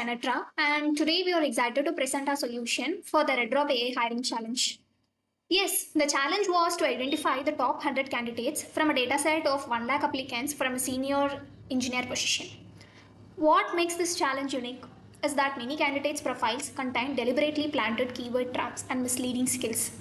Team-Trinetra, and today we are excited to present our solution for the Redrob AI hiring challenge. Yes, the challenge was to identify the top 100 candidates from a dataset of 1 lakh applicants from a senior engineer position. What makes this challenge unique is that many candidates' profiles contain deliberately planted keyword traps and misleading skills.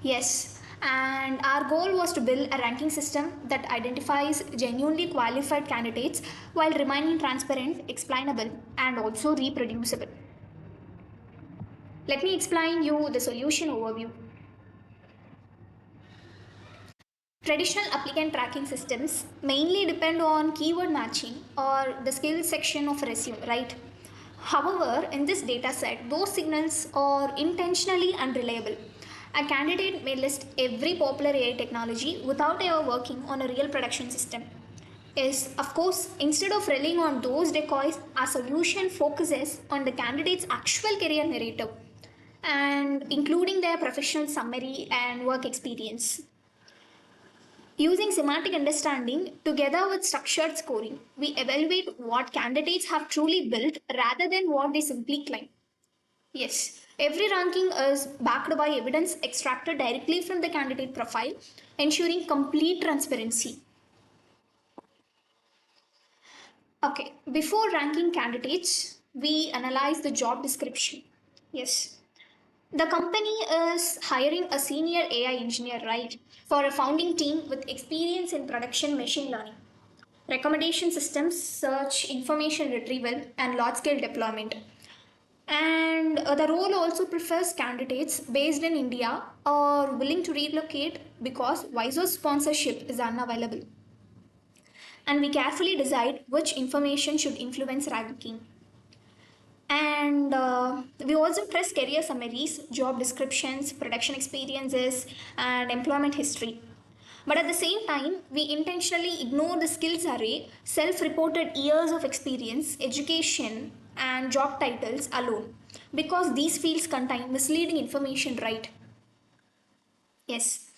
Yes, and our goal was to build a ranking system that identifies genuinely qualified candidates while remaining transparent, explainable, and also reproducible. Let me explain you the solution overview. Traditional applicant tracking systems mainly depend on keyword matching or the skills section of resume, right? However, in this dataset, those signals are intentionally unreliable. A candidate may list every popular AI technology without ever working on a real production system. Yes, of course, instead of relying on those decoys, our solution focuses on the candidate's actual career narrative and including their professional summary and work experience. Using semantic understanding together with structured scoring, we evaluate what candidates have truly built rather than what they simply claim. Yes, every ranking is backed by evidence extracted directly from the candidate profile, ensuring complete transparency. Okay, before ranking candidates, we analyze the job description. Yes, the company is hiring a senior AI engineer, right, for a founding team with experience in production machine learning, recommendation systems, search, information retrieval, and large scale deployment. And the role also prefers candidates based in India or willing to relocate because Viso's sponsorship is unavailable. And we carefully decide which information should influence ranking. And we also press career summaries, job descriptions, production experiences, and employment history. But at the same time, we intentionally ignore the skills array, self reported years of experience, education, and job titles alone because these fields contain misleading information, right? Yes.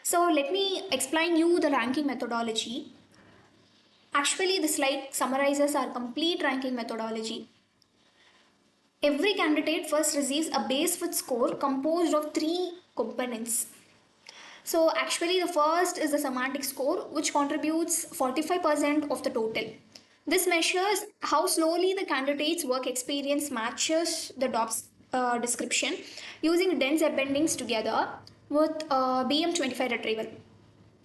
So let me explain you the ranking methodology. Actually, the slide summarizes our complete ranking methodology. Every candidate first receives a base fit score composed of three components. So actually the first is the semantic score, which contributes 45% of the total. This measures how slowly the candidate's work experience matches the job description using dense appendings together with BM25 retrieval.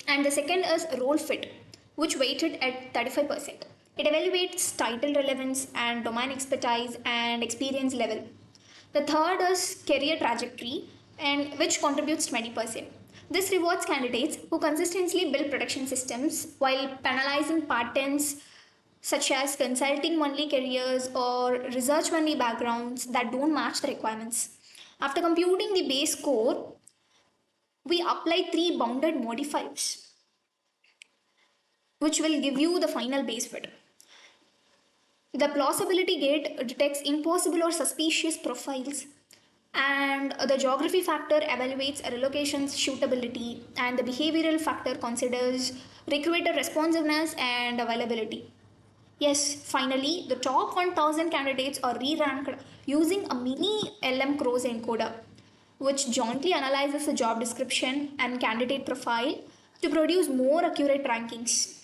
And the second is role fit, which weighted at 35%. It evaluates title relevance and domain expertise and experience level. The third is career trajectory, and which contributes 20%. This rewards candidates who consistently build production systems while penalizing patterns such as consulting only careers or research only backgrounds that don't match the requirements. After computing the base score, we apply three bounded modifiers which will give you the final base fit. The plausibility gate detects impossible or suspicious profiles, and the geography factor evaluates a relocation's suitability, and the behavioral factor considers recruiter responsiveness and availability. Yes, finally, the top 1000 candidates are re-ranked using a mini LM cross-encoder, which jointly analyzes the job description and candidate profile to produce more accurate rankings.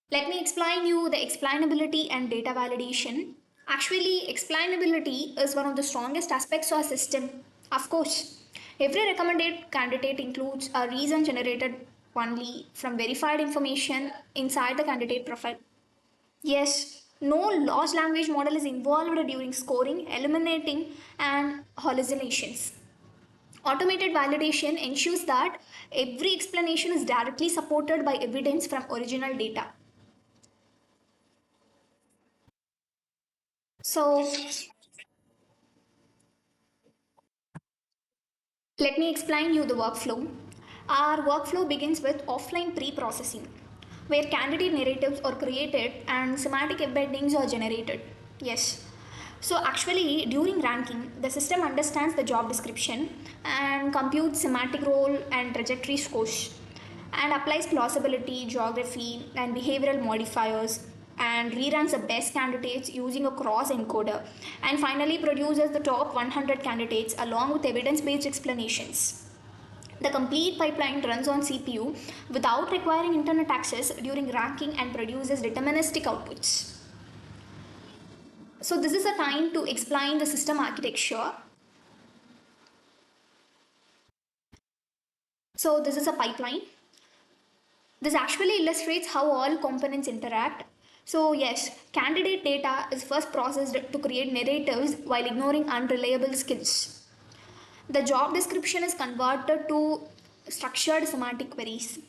Let me explain you the explainability and data validation. Actually, explainability is one of the strongest aspects of our system. Of course, every recommended candidate includes a reason generated only from verified information inside the candidate profile. Yes, no large language model is involved during scoring, eliminating, and hallucinations. Automated validation ensures that every explanation is directly supported by evidence from original data. So, let me explain you the workflow. Our workflow begins with offline pre-processing, where candidate narratives are created and semantic embeddings are generated. Yes. So actually, during ranking, the system understands the job description and computes semantic role and trajectory scores and applies plausibility, geography, and behavioral modifiers. and re-ranks the best candidates using a cross-encoder, and finally produces the top 100 candidates along with evidence-based explanations. The complete pipeline runs on CPU without requiring internet access during ranking and produces deterministic outputs. So this is a time to explain the system architecture. So this is a pipeline. This actually illustrates how all components interact. So yes, candidate data is first processed to create narratives while ignoring unreliable skills. The job description is converted to structured semantic queries.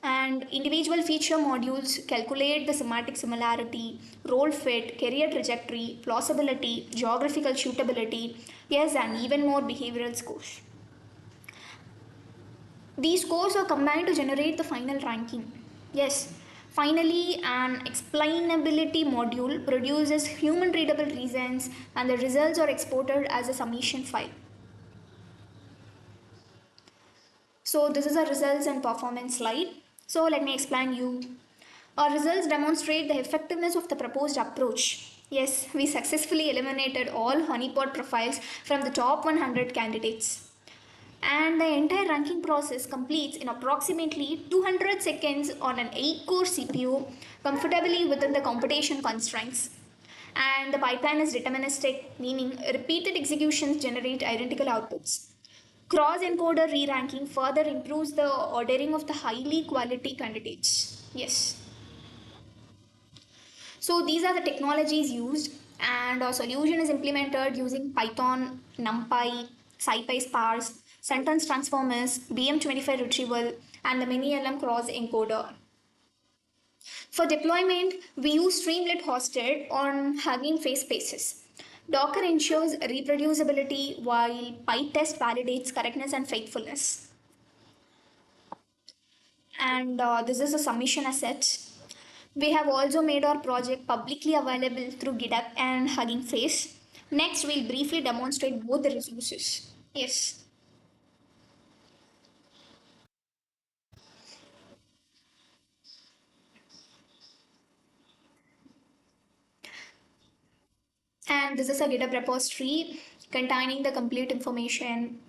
And individual feature modules calculate the semantic similarity, role fit, career trajectory, plausibility, geographical suitability, yes, and even more behavioral scores. These scores are combined to generate the final ranking. Yes, finally, an explainability module produces human readable reasons and the results are exported as a submission file. So this is a results and performance slide. So let me explain you. Our results demonstrate the effectiveness of the proposed approach. Yes, we successfully eliminated all honeypot profiles from the top 100 candidates. And the entire ranking process completes in approximately 200 seconds on an 8-core CPU, comfortably within the computation constraints. And the pipeline is deterministic, meaning repeated executions generate identical outputs. Cross-encoder re-ranking further improves the ordering of the highly quality candidates. Yes. So these are the technologies used, and our solution is implemented using Python, NumPy, SciPy sparse, sentence transformers, BM25 retrieval, and the mini-LM cross-encoder. For deployment, we use Streamlit hosted on HuggingFace Spaces. Docker ensures reproducibility while PyTest validates correctness and faithfulness. And this is a submission asset. We have also made our project publicly available through GitHub and Hugging Face. Next, we'll briefly demonstrate both the resources. Yes. And this is a GitHub repository containing the complete information.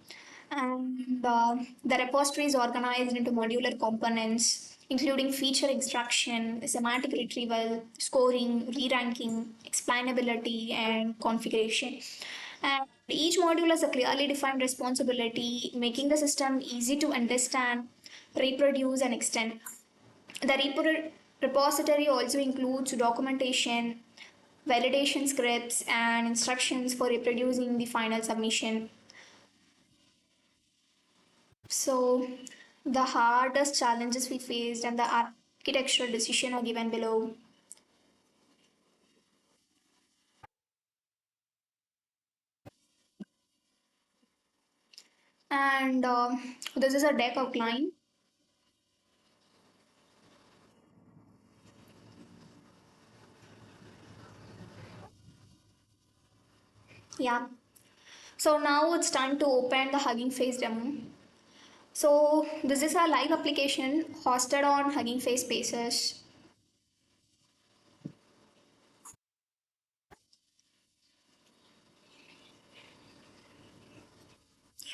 And the repository is organized into modular components, including feature extraction, semantic retrieval, scoring, re-ranking, explainability, and configuration. And each module has a clearly defined responsibility, making the system easy to understand, reproduce, and extend. The repository also includes documentation, validation scripts, and instructions for reproducing the final submission. So, the hardest challenges we faced and the architectural decision are given below. And this is a deck outline. Yeah. So now it's time to open the Hugging Face demo. So this is a live application hosted on Hugging Face Spaces.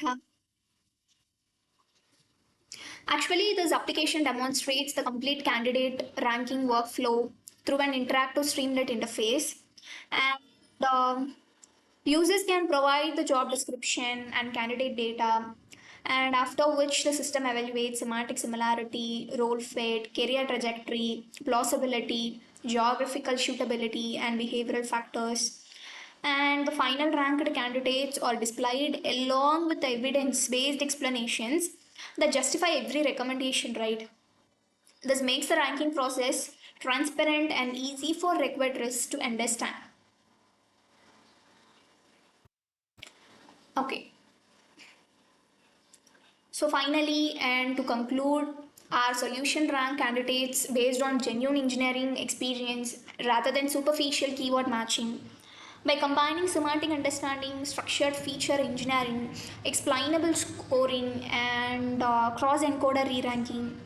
Yeah. Actually, this application demonstrates the complete candidate ranking workflow through an interactive Streamlit interface. And users can provide the job description and candidate data, and after which the system evaluates semantic similarity, role fit, career trajectory, plausibility, geographical suitability, and behavioral factors. And the final ranked candidates are displayed along with the evidence based explanations that justify every recommendation, right? This makes the ranking process transparent and easy for recruiters to understand. Okay, so finally, and to conclude, our solution rank candidates based on genuine engineering experience rather than superficial keyword matching. By combining semantic understanding, structured feature engineering, explainable scoring, and cross encoder re ranking,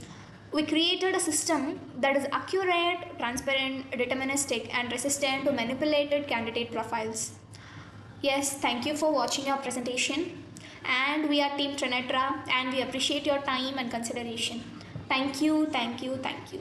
We created a system that is accurate, transparent, deterministic, and resistant to manipulated candidate profiles. Yes, thank you for watching our presentation. And we are Team-Trinetra and we appreciate your time and consideration. Thank you, thank you, thank you.